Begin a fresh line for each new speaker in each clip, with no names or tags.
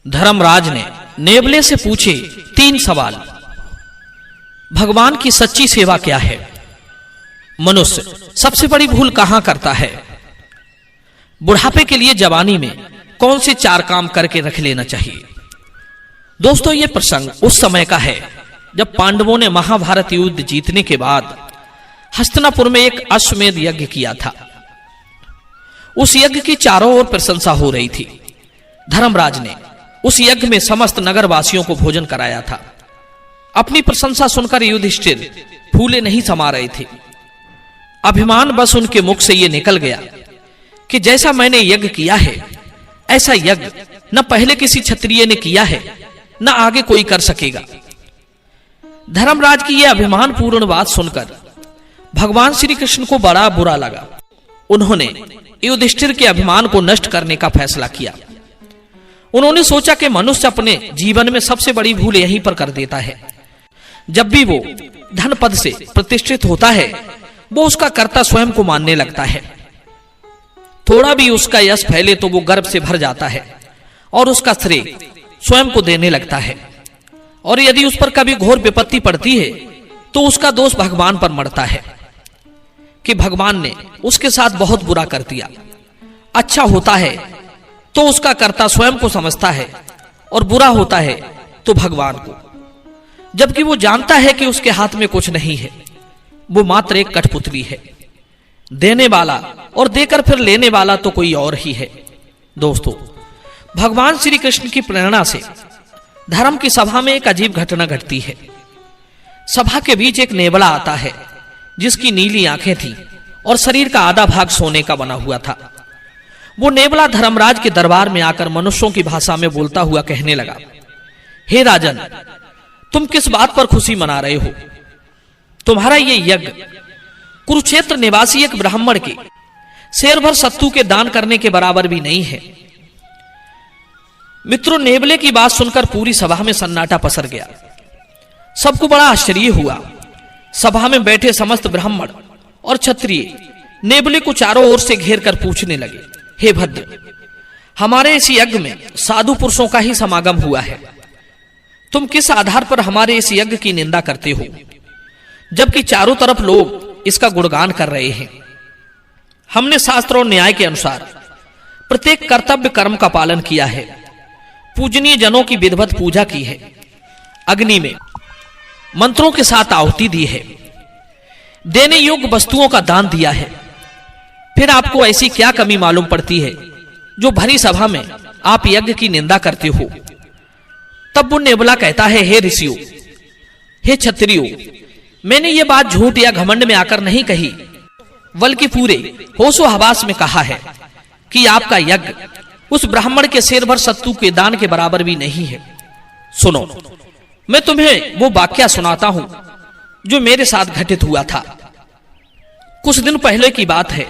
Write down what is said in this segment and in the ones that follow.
धर्मराज ने नेवले से पूछे 3 सवाल। भगवान की सच्ची सेवा क्या है? मनुष्य सबसे बड़ी भूल कहां करता है? बुढ़ापे के लिए जवानी में कौन से 4 काम करके रख लेना चाहिए? दोस्तों, यह प्रसंग उस समय का है जब पांडवों ने महाभारत युद्ध जीतने के बाद हस्तिनापुर में एक अश्वमेध यज्ञ किया था। उस यज्ञ की चारों ओर प्रशंसा हो रही थी। धर्मराज ने उस यज्ञ में समस्त नगरवासियों को भोजन कराया था। अपनी प्रशंसा सुनकर युधिष्ठिर फूले नहीं समा रहे थे। अभिमान बस उनके मुख से यह निकल गया कि जैसा मैंने यज्ञ किया है ऐसा यज्ञ न पहले किसी क्षत्रिय ने किया है न आगे कोई कर सकेगा। धर्मराज की यह अभिमान पूर्ण बात सुनकर भगवान श्री कृष्ण को बड़ा बुरा लगा। उन्होंने युधिष्ठिर के अभिमान को नष्ट करने का फैसला किया। उन्होंने सोचा कि मनुष्य अपने जीवन में सबसे बड़ी भूल यहीं पर कर देता है। जब भी वो धन पद से प्रतिष्ठित होता है वो उसका कर्ता स्वयं को मानने लगता है। थोड़ा भी उसका यश फैले तो वो गर्व से भर जाता है और उसका श्रेय स्वयं को देने लगता है। और यदि उस पर कभी घोर विपत्ति पड़ती है तो उसका दोष भगवान पर मढ़ता है कि भगवान ने उसके साथ बहुत बुरा कर दिया। अच्छा होता है तो उसका कर्ता स्वयं को समझता है और बुरा होता है तो भगवान को, जबकि वो जानता है कि उसके हाथ में कुछ नहीं है। वो मात्र एक कठपुतली है। देने वाला और देकर फिर लेने वाला तो कोई और ही है। दोस्तों, भगवान श्री कृष्ण की प्रेरणा से धर्म की सभा में एक अजीब घटना घटती है। सभा के बीच एक नेवला आता है जिसकी नीली आंखें थीं और शरीर का आधा भाग सोने का बना हुआ था। वो नेवला धर्मराज के दरबार में आकर मनुष्यों की भाषा में बोलता हुआ कहने लगा, हे राजन, तुम किस बात पर खुशी मना रहे हो? तुम्हारा ये यज्ञ कुरुक्षेत्र निवासी एक ब्राह्मण के शेर भर सत्तू के दान करने के बराबर भी नहीं है। मित्रों, नेवले की बात सुनकर पूरी सभा में सन्नाटा पसर गया। सबको बड़ा आश्चर्य हुआ। सभा में बैठे समस्त ब्राह्मण और क्षत्रिय नेवले को चारों ओर से घेर कर पूछने लगे, हे भद्र, हमारे इस यज्ञ में साधु पुरुषों का ही समागम हुआ है। तुम किस आधार पर हमारे इस यज्ञ की निंदा करते हो, जबकि चारों तरफ लोग इसका गुणगान कर रहे हैं? हमने शास्त्र और न्याय के अनुसार प्रत्येक कर्तव्य कर्म का पालन किया है। पूजनीय जनों की विधिवत पूजा की है, अग्नि में मंत्रों के साथ आहुति दी है, देने योग्य वस्तुओं का दान दिया है। फिर आपको ऐसी क्या कमी मालूम पड़ती है जो भरी सभा में आप यज्ञ की निंदा करते हो? तब वो नेवला कहता है, हे ऋषियों, हे क्षत्रियों, मैंने ये बात झूठ या घमंड में आकर नहीं कही, बल्कि पूरे होशो हवास में कहा है कि आपका यज्ञ उस ब्राह्मण के शेर भर सत्तू के दान के बराबर भी नहीं है। सुनो, मैं तुम्हें वो वाक्या सुनाता हूं जो मेरे साथ घटित हुआ था। कुछ दिन पहले की बात है।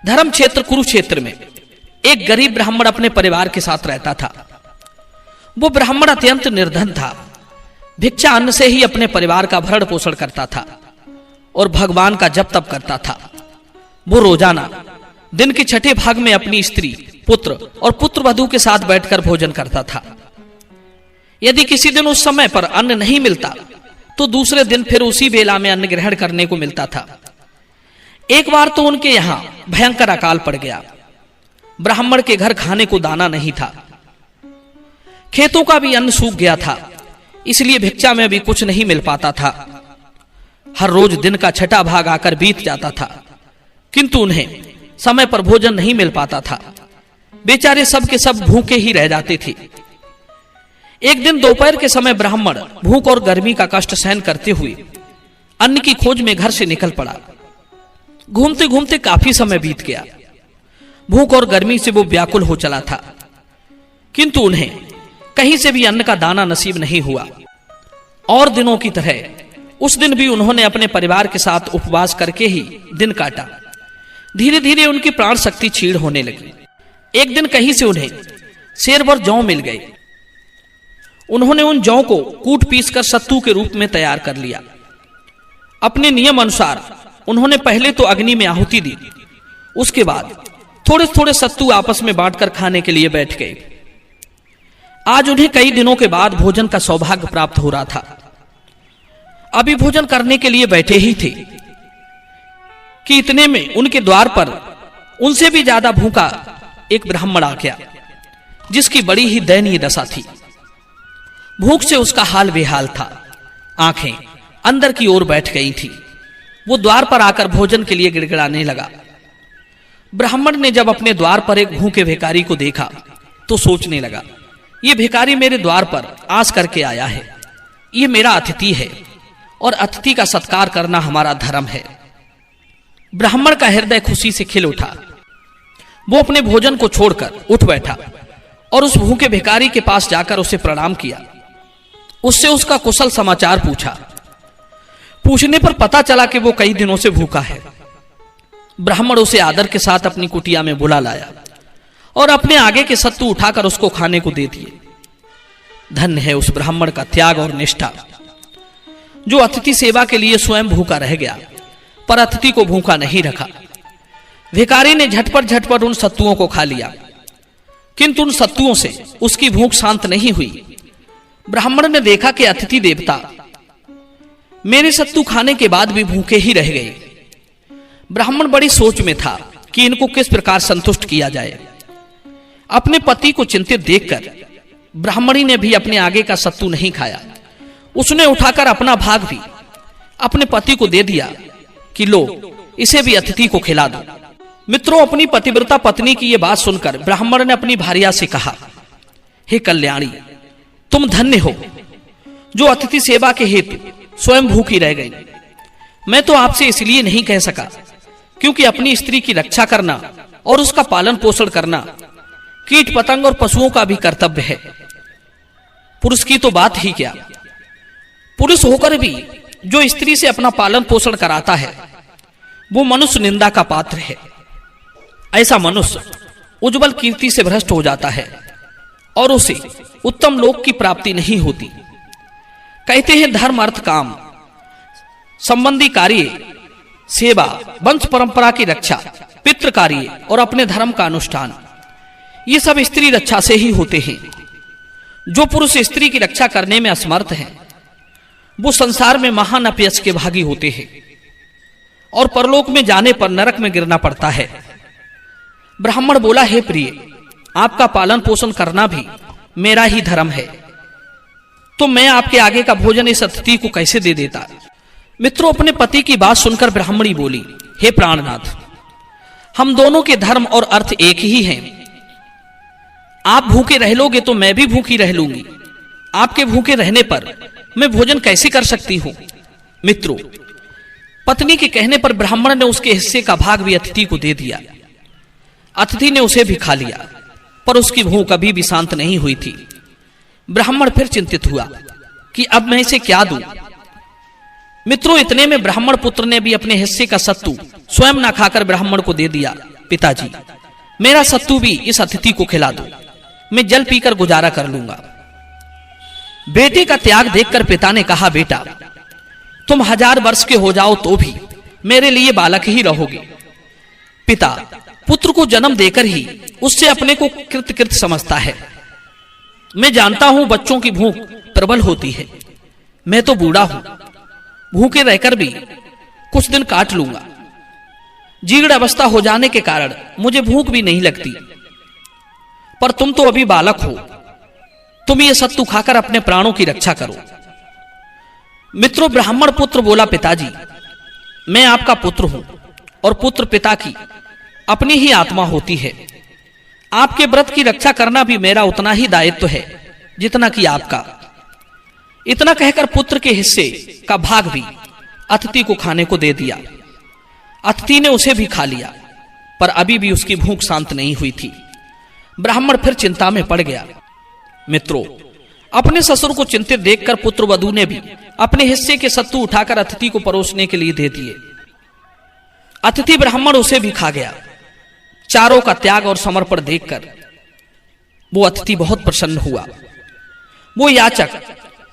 धर्म क्षेत्र कुरुक्षेत्र में एक गरीब ब्राह्मण अपने परिवार के साथ रहता था। वो ब्राह्मण अत्यंत निर्धन था। भिक्षा अन्न से ही अपने परिवार का भरण पोषण करता था और भगवान का जप तप करता था। वो रोजाना दिन के छठे भाग में अपनी स्त्री, पुत्र और पुत्रवधू के साथ बैठकर भोजन करता था। यदि किसी दिन उस समय पर अन्न नहीं मिलता तो दूसरे दिन फिर उसी बेला में अन्न ग्रहण करने को मिलता था। एक बार तो उनके यहां भयंकर अकाल पड़ गया। ब्राह्मण के घर खाने को दाना नहीं था। खेतों का भी अन्न सूख गया था, इसलिए भिक्षा में भी कुछ नहीं मिल पाता था। हर रोज दिन का छठा भाग आकर बीत जाता था, किंतु उन्हें समय पर भोजन नहीं मिल पाता था। बेचारे सब के सब भूखे ही रह जाते थे। एक दिन दोपहर के समय ब्राह्मण भूख और गर्मी का कष्ट सहन करते हुए अन्न की खोज में घर से निकल पड़ा। घूमते घूमते काफी समय बीत गया। भूख और गर्मी से वो व्याकुल हो चला था, किंतु उन्हें कहीं से भी अन्न का दाना नसीब नहीं हुआ। और दिनों की तरह उस दिन भी उन्होंने अपने परिवार के साथ उपवास करके ही दिन काटा। धीरे धीरे उनकी प्राण शक्ति क्षीण होने लगी। एक दिन कहीं से उन्हें शेर भर जौ मिल गए। उन्होंने उन जौ को कूट पीस कर सत्तू के रूप में तैयार कर लिया। अपने नियम अनुसार उन्होंने पहले तो अग्नि में आहुति दी, उसके बाद थोड़े थोड़े सत्तू आपस में बांटकर खाने के लिए बैठ गए। आज उन्हें कई दिनों के बाद भोजन का सौभाग्य प्राप्त हो रहा था। अभी भोजन करने के लिए बैठे ही थे कि इतने में उनके द्वार पर उनसे भी ज्यादा भूखा एक ब्राह्मण आ गया, जिसकी बड़ी ही दयनीय दशा थी। भूख से उसका हाल बेहाल था, आंखें अंदर की ओर बैठ गई थी। वो द्वार पर आकर भोजन के लिए गिड़गिड़ाने लगा। ब्राह्मण ने जब अपने द्वार पर एक भूखे भिखारी को देखा तो सोचने लगा, ये भिखारी मेरे द्वार पर आस करके आया है, ये मेरा अतिथि है और अतिथि का सत्कार करना हमारा धर्म है। ब्राह्मण का हृदय खुशी से खिल उठा। वो अपने भोजन को छोड़कर उठ बैठा और उस भूखे भिखारी के पास जाकर उसे प्रणाम किया। उससे उसका कुशल समाचार पूछा। पूछने पर पता चला कि वो कई दिनों से भूखा है। ब्राह्मण उसे आदर के साथ अपनी कुटिया में बुला लाया और अपने आगे के सत्तू उठाकर उसको खाने को दे दिए। धन्य है उस ब्राह्मण का त्याग और निष्ठा, जो अतिथि सेवा के लिए स्वयं भूखा रह गया पर अतिथि को भूखा नहीं रखा। भिखारी ने झटपट उन सत्तुओं को खा लिया, किंतु उन सत्तुओं से उसकी भूख शांत नहीं हुई। ब्राह्मण ने देखा कि अतिथि देवता मेरे सत्तू खाने के बाद भी भूखे ही रह गए। ब्राह्मण बड़ी सोच में था कि इनको किस प्रकार संतुष्ट किया जाए। अपने पति को चिंतित देखकर ब्राह्मणी ने भी अपने आगे का सत्तू नहीं खाया। उसने उठाकर अपना भाग भी अपने पति को दे दिया कि लो, इसे भी अतिथि को खिला दो। मित्रों, अपनी पतिव्रता पत्नी की यह बात सुनकर ब्राह्मण ने अपनी भार्या से कहा, हे कल्याणी, तुम धन्य हो जो अतिथि सेवा के हेतु स्वयं भूखी रह गई। मैं तो आपसे इसलिए नहीं कह सका क्योंकि अपनी स्त्री की रक्षा करना और उसका पालन पोषण करना कीट पतंग और पशुओं का भी कर्तव्य है। पुरुष की तो बात ही क्या, पुरुष होकर भी जो स्त्री से अपना पालन पोषण कराता है वो मनुष्य निंदा का पात्र है। ऐसा मनुष्य उज्जवल कीर्ति से भ्रष्ट हो जाता है और उसे उत्तम लोक की प्राप्ति नहीं होती। कहते हैं धर्म अर्थ काम संबंधी कार्य, सेवा, वंश परंपरा की रक्षा, पितृ कार्य और अपने धर्म का अनुष्ठान, ये सब स्त्री रक्षा से ही होते हैं। जो पुरुष स्त्री की रक्षा करने में असमर्थ हैं वो संसार में महान अपयश के भागी होते हैं और परलोक में जाने पर नरक में गिरना पड़ता है। ब्राह्मण बोला, हे प्रिय, आपका पालन पोषण करना भी मेरा ही धर्म है, तो मैं आपके आगे का भोजन इस अतिथि को कैसे दे देता। मित्रों, अपने पति की बात सुनकर ब्राह्मणी बोली, हे प्राणनाथ, हम दोनों के धर्म और अर्थ एक ही हैं। आप भूखे रह लोगे तो मैं भी भूखी रह लूंगी। आपके भूखे रहने पर मैं भोजन कैसे कर सकती हूं। मित्रों, पत्नी के कहने पर ब्राह्मण ने उसके हिस्से का भाग भी अतिथि को दे दिया। अतिथि ने उसे भी खा लिया पर उसकी भूख अभी भी शांत नहीं हुई थी। ब्राह्मण फिर चिंतित हुआ कि अब मैं इसे क्या दूं। मित्रों, इतने में ब्राह्मण पुत्र ने भी अपने हिस्से का सत्तू स्वयं ना खाकर ब्राह्मण को दे दिया। पिताजी, मेरा सत्तू भी इस अतिथि को खिला दो, मैं जल पीकर गुजारा कर लूंगा। बेटे का त्याग देखकर पिता ने कहा, बेटा, तुम 1000 वर्ष के हो जाओ तो भी मेरे लिए बालक ही रहोगे। पिता पुत्र को जन्म देकर ही उससे अपने को कृत समझता है। मैं जानता हूं बच्चों की भूख प्रबल होती है। मैं तो बूढ़ा हूं, भूखे रहकर भी कुछ दिन काट लूंगा। जीर्ण अवस्था हो जाने के कारण मुझे भूख भी नहीं लगती, पर तुम तो अभी बालक हो, तुम ये सत्तू खाकर अपने प्राणों की रक्षा करो। मित्रों, ब्राह्मण पुत्र बोला, पिताजी, मैं आपका पुत्र हूं और पुत्र पिता की अपनी ही आत्मा होती है। आपके व्रत की रक्षा करना भी मेरा उतना ही दायित्व है जितना कि आपका। इतना कहकर पुत्र के हिस्से का भाग भी अतिथि को खाने को दे दिया। अतिथि ने उसे भी खा लिया पर अभी भी उसकी भूख शांत नहीं हुई थी। ब्राह्मण फिर चिंता में पड़ गया। मित्रों, अपने ससुर को चिंतित देखकर पुत्र वधू ने भी अपने हिस्से के सत्तू उठाकर अतिथि को परोसने के लिए दे दिए। अतिथि ब्राह्मण उसे भी खा गया। चारों का त्याग और समर्पण देखकर वो अतिथि बहुत प्रसन्न हुआ। वो याचक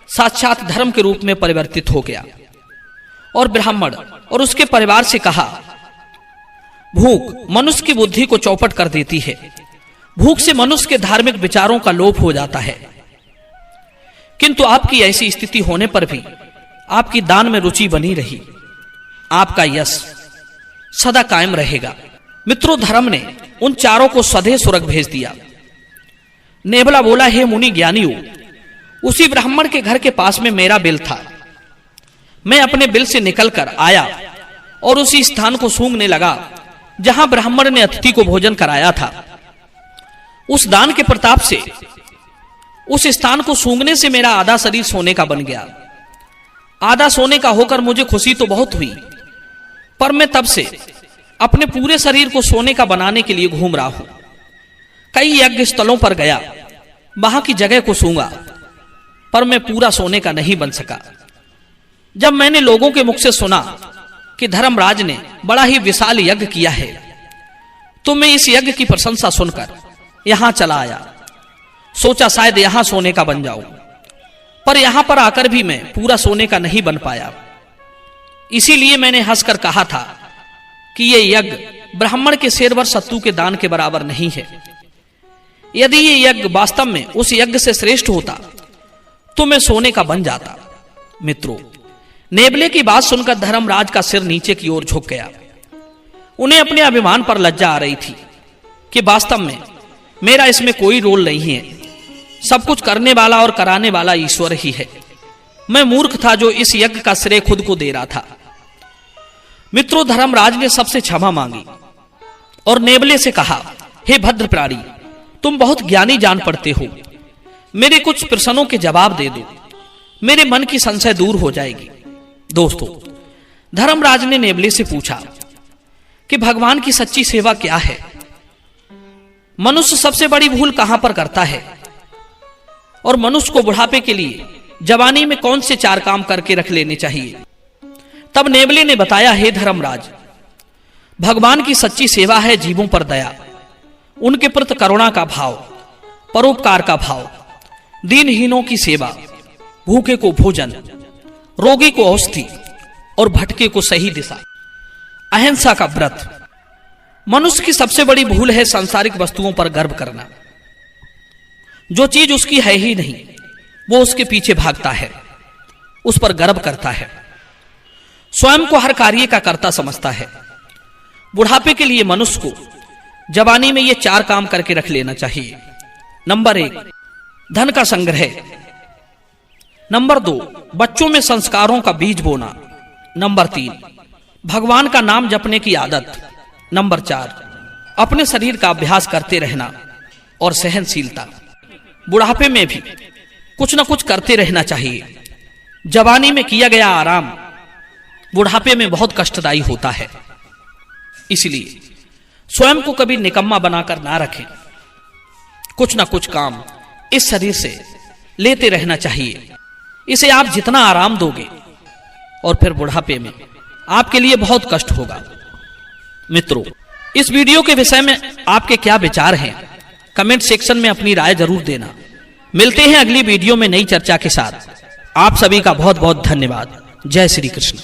साक्षात धर्म के रूप में परिवर्तित हो गया और ब्राह्मण और उसके परिवार से कहा, भूख मनुष्य की बुद्धि को चौपट कर देती है। भूख से मनुष्य के धार्मिक विचारों का लोप हो जाता है। किंतु आपकी ऐसी स्थिति होने पर भी आपकी दान में रुचि बनी रही। आपका यश सदा कायम रहेगा। मित्रों, धर्म ने उन चारों को स्वदेह सुरग भेज दिया। नेबला बोला, हे मुनि ज्ञानियों, उसी ब्राह्मण के घर के पास में मेरा बिल था। मैं अपने बिल से निकलकर आया और उसी स्थान को सूंघने लगा जहां ब्राह्मण ने अतिथि को भोजन कराया था। उस दान के प्रताप से उस स्थान को सूंघने से मेरा आधा शरीर सोने का बन गया। आधा सोने का होकर मुझे खुशी तो बहुत हुई, पर मैं तब से अपने पूरे शरीर को सोने का बनाने के लिए घूम रहा हूं। कई यज्ञ स्थलों पर गया, वहां की जगह को सूंघा, पर मैं पूरा सोने का नहीं बन सका। जब मैंने लोगों के मुख से सुना कि धर्मराज ने बड़ा ही विशाल यज्ञ किया है, तो मैं इस यज्ञ की प्रशंसा सुनकर यहां चला आया। सोचा शायद यहां सोने का बन जाऊं, पर यहां पर आकर भी मैं पूरा सोने का नहीं बन पाया। इसीलिए मैंने हंसकर कहा था कि यह यज्ञ ब्राह्मण के शेरवर सत्तू के दान के बराबर नहीं है। यदि यह यज्ञ वास्तव में उस यज्ञ से श्रेष्ठ होता तो मैं सोने का बन जाता। मित्रों, नेबले की बात सुनकर धर्मराज का सिर नीचे की ओर झुक गया। उन्हें अपने अभिमान पर लज्जा आ रही थी कि वास्तव में मेरा इसमें कोई रोल नहीं है। सब कुछ करने वाला और कराने वाला ईश्वर ही है। मैं मूर्ख था जो इस यज्ञ का श्रेय खुद को दे रहा था। मित्रों, धर्मराज ने सबसे क्षमा मांगी और नेबले से कहा, हे भद्र प्राणी, तुम बहुत ज्ञानी जान पड़ते हो। मेरे कुछ प्रश्नों के जवाब दे दो, मेरे मन की संशय दूर हो जाएगी। दोस्तों, धर्मराज ने नेबले से पूछा कि भगवान की सच्ची सेवा क्या है? मनुष्य सबसे बड़ी भूल कहां पर करता है? और मनुष्य को बुढ़ापे के लिए जवानी में कौन से 4 काम करके रख लेने चाहिए? तब नेबले ने बताया, हे धर्मराज, भगवान की सच्ची सेवा है जीवों पर दया, उनके प्रति करुणा का भाव, परोपकार का भाव, दीनहीनों की सेवा, भूखे को भोजन, रोगी को औषधि और भटके को सही दिशा, अहिंसा का व्रत। मनुष्य की सबसे बड़ी भूल है सांसारिक वस्तुओं पर गर्व करना। जो चीज उसकी है ही नहीं, वो उसके पीछे भागता है, उस पर गर्व करता है, स्वयं को हर कार्य का कर्ता समझता है। बुढ़ापे के लिए मनुष्य को जवानी में ये 4 काम करके रख लेना चाहिए। नंबर 1, धन का संग्रह। नंबर 2, बच्चों में संस्कारों का बीज बोना। नंबर 3, भगवान का नाम जपने की आदत। नंबर 4, अपने शरीर का अभ्यास करते रहना और सहनशीलता। बुढ़ापे में भी कुछ न कुछ करते रहना चाहिए। जवानी में किया गया आराम बुढ़ापे में बहुत कष्टदायी होता है। इसलिए स्वयं को कभी निकम्मा बनाकर ना रखें। कुछ ना कुछ काम इस शरीर से लेते रहना चाहिए। इसे आप जितना आराम दोगे और फिर बुढ़ापे में आपके लिए बहुत कष्ट होगा। मित्रों, इस वीडियो के विषय में आपके क्या विचार हैं? कमेंट सेक्शन में अपनी राय जरूर देना। मिलते हैं अगली वीडियो में नई चर्चा के साथ। आप सभी का बहुत बहुत धन्यवाद। जय श्री कृष्ण।